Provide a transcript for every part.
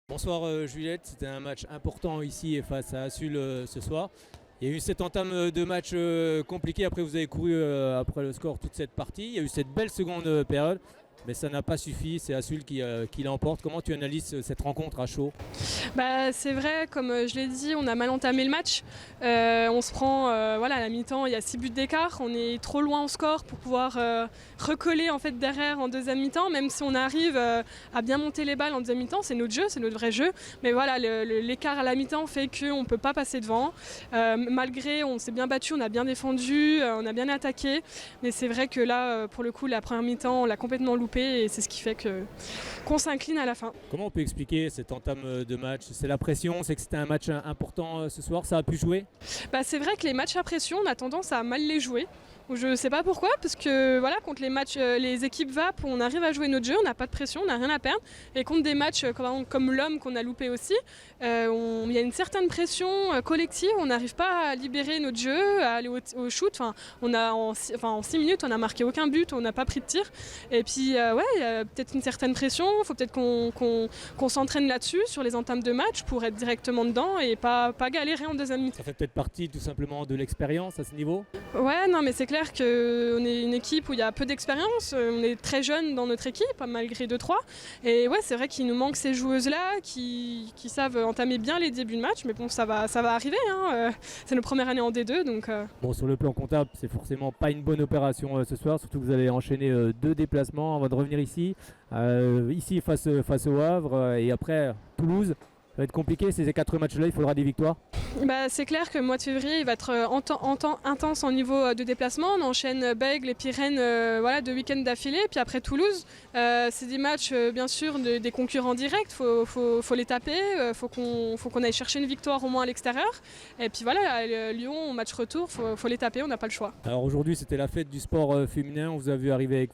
Bonsoir Juliette, c'était un match important ici face à Assul ce soir. Il y a eu cette entame de match compliquée, après vous avez couru après le score toute cette partie. Il y a eu cette belle seconde période, mais ça n'a pas suffi, c'est Assul qui l'emporte. Comment tu analyses cette rencontre à chaud? C'est vrai, comme je l'ai dit, on a mal entamé le match. On se prend, à la mi-temps, il y a 6 buts d'écart. On est trop loin au score pour pouvoir recoller en fait, derrière en deuxième mi-temps. Même si on arrive à bien monter les balles en deuxième mi-temps, c'est notre jeu, c'est notre vrai jeu. Mais voilà, l'écart à la mi-temps fait qu'on ne peut pas passer devant. Malgré, on s'est bien battu, on a bien défendu, on a bien attaqué. Mais c'est vrai que là, pour le coup, la première mi-temps, on l'a complètement loupé et c'est ce qui fait qu'on s'incline à la fin. Comment on peut expliquer cette entame de match? C'est la pression, c'est que c'était un match important ce soir, ça a pu jouer? C'est vrai que les matchs à pression, on a tendance à mal les jouer. Je ne sais pas pourquoi, parce que voilà, contre les matchs, les équipes VAP, on arrive à jouer notre jeu, on n'a pas de pression, on n'a rien à perdre. Et contre des matchs comme l'homme qu'on a loupé aussi, il y a une certaine pression collective, on n'arrive pas à libérer notre jeu, à aller au shoot. En 6 minutes, on n'a marqué aucun but, on n'a pas pris de tir. Et puis, il y a peut-être une certaine pression, il faut peut-être qu'on s'entraîne là-dessus, sur les entames de match, pour être directement dedans et pas galérer en deuxième mi-temps. Ça fait peut-être partie tout simplement de l'expérience à ce niveau? Ouais, non, mais c'est clair qu'on est une équipe où il y a peu d'expérience, on est très jeunes dans notre équipe, malgré 2-3. Et ouais, c'est vrai qu'il nous manque ces joueuses-là qui savent entamer bien les débuts de match, mais bon, ça va arriver, hein. C'est notre première année en D2, donc... Bon, sur le plan comptable, c'est forcément pas une bonne opération ce soir, surtout que vous allez enchaîner 2 déplacements avant de revenir ici. Ici face au Havre et après Toulouse. Ça va être compliqué, ces 4 matchs-là, il faudra des victoires. C'est clair que le mois de février il va être intense en niveau de déplacement. On enchaîne Bègles et puis Rennes 2 week-ends d'affilée. Puis après Toulouse, c'est des matchs bien sûr des concurrents directs. Faut les taper, faut qu'on aille chercher une victoire au moins à l'extérieur. Et puis voilà, Lyon, match retour, faut les taper, on n'a pas le choix. Alors aujourd'hui c'était la fête du sport féminin, on vous a vu arriver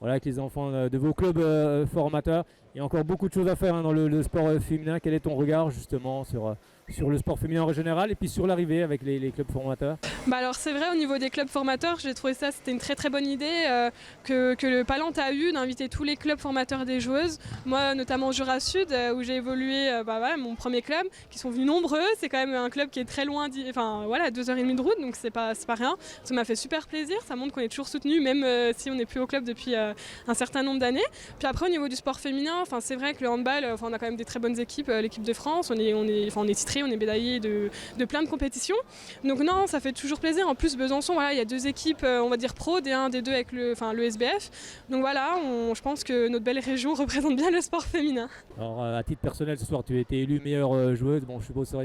avec les enfants de vos clubs formateurs. Il y a encore beaucoup de choses à faire dans le sport féminin. Quel est ton regard justement sur le sport féminin en général et puis sur l'arrivée avec les clubs formateurs? Alors c'est vrai, au niveau des clubs formateurs, j'ai trouvé ça, c'était une très très bonne idée que le Palante a eu d'inviter tous les clubs formateurs des joueuses. Moi notamment au Jura Sud où j'ai évolué, mon premier club, qui sont venus nombreux. C'est quand même un club qui est très loin, 2h30 de route, donc c'est pas rien. Ça m'a fait super plaisir, ça montre qu'on est toujours soutenu, même si on n'est plus au club depuis un certain nombre d'années. Puis après au niveau du sport féminin, c'est vrai que le handball, on a quand même des très bonnes équipes, l'équipe de France, on est titré, on est médaillé de plein de compétitions. Donc non, ça fait toujours plaisir. En plus Besançon, il y a 2 équipes, on va dire pro, D1, D2 avec le SBF. Donc voilà, je pense que notre belle région représente bien le sport féminin. Alors à titre personnel, ce soir tu as été élue meilleure joueuse. Bon, je suppose que ça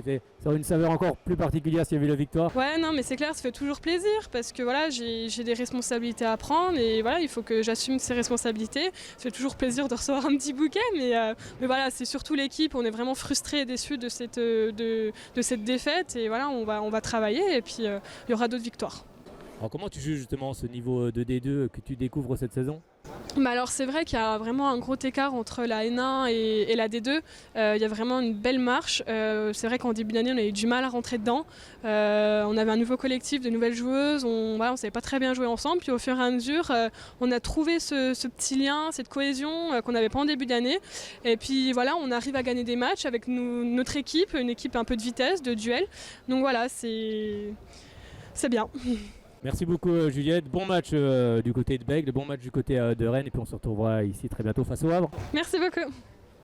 aurait une saveur encore plus particulière s'il y avait eu la victoire. Ouais, non, mais c'est clair, ça fait toujours plaisir parce que voilà, j'ai des responsabilités à prendre et voilà, il faut que j'assume ces responsabilités. Ça fait toujours plaisir de recevoir un petit bouquet, mais voilà, c'est surtout l'équipe. On est vraiment frustrés et déçus de cette défaite et voilà, on va travailler et puis il y aura d'autres victoires. Alors comment tu juges justement ce niveau de D2 que tu découvres cette saison? Alors c'est vrai qu'il y a vraiment un gros écart entre la N1 et la D2. Il y a vraiment une belle marche. C'est vrai qu'en début d'année on a eu du mal à rentrer dedans. On avait un nouveau collectif de nouvelles joueuses, on savait pas très bien jouer ensemble. Puis au fur et à mesure on a trouvé ce petit lien, cette cohésion qu'on n'avait pas en début d'année. Et puis voilà, on arrive à gagner des matchs avec notre équipe, une équipe un peu de vitesse, de duel. Donc voilà, c'est bien. Merci beaucoup Juliette, bon match du côté de Bègles, bon match du côté de Rennes et puis on se retrouvera ici très bientôt face au Havre. Merci beaucoup.